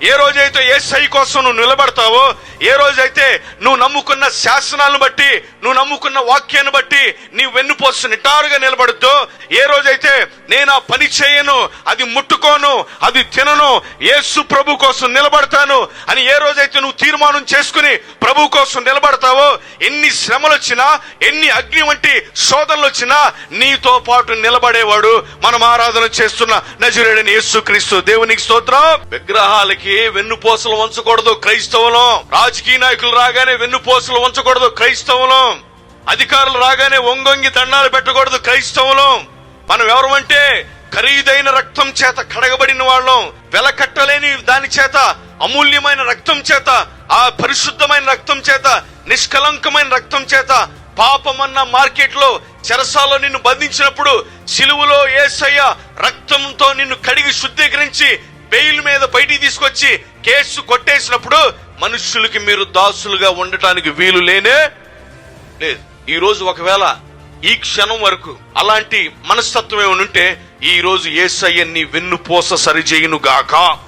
ఏ రోజైతే యేసయ్య కోసం నువ్వు నిలబడతావో, ఏ రోజైతే నువ్వు నమ్ముకున్న శాసనాలను బట్టి, నువ్వు నమ్ముకున్న వాక్యాన్ని బట్టి నీ వెన్నుపోసు నిటారుగా నిలబడుద్దో, ఏ రోజైతే నేను ఆ పని చేయను, అది ముట్టుకోను, అది తినను, యేసు ప్రభు కోసం నిలబడతాను అని ఏ రోజైతే నువ్వు తీర్మానం చేసుకుని ప్రభు కోసం నిలబడతావో, ఎన్ని శ్రమలు వచ్చినా, ఎన్ని అగ్ని వంటి శోధనలు వచ్చినా నీతో పాటు నిలబడేవాడు మనం ఆరాధన చేస్తున్న నజరేయుడైన యేసుక్రీస్తు. దేవునికి స్తోత్రం. విగ్రహాలకి వెన్నుపోసలు వంచకూడదు క్రైస్తవులం. రాజకీయ నాయకులు రాగానే వెన్నుపోసలు వంచకూడదు క్రైస్తవులం. అధికారులు రాగానే వంగొంగి దండాలు పెట్టకూడదు క్రైస్తవులం. మనం ఎవరమంటే ఖరీదైన రక్తం చేత కడగబడిన వాళ్ళం. వెలకట్టలేని దాని చేత, అమూల్యమైన రక్తం చేత, ఆ పరిశుద్ధమైన రక్తం చేత, నిష్కలంకమైన రక్తం చేత, పాపమన్న మార్కెట్ లో చెరసాలో నిన్ను బంధించినప్పుడు సిలువలో యేసయ్య రక్తంతో నిన్ను కడిగి శుద్ధీకరించి బెయిల్ మీద బయటికి తీసుకొచ్చి కేసు కొట్టేసినప్పుడు మనుషులకి మీరు దాసులుగా ఉండటానికి వీలు లేనే లేదు. ఈ రోజు ఒకవేళ ఈ క్షణం వరకు అలాంటి మనస్తత్వం ఏమైనా ఉంటే, ఈ రోజు యేసయ్య నీ వెన్నుపోస సరిచేయును గాక.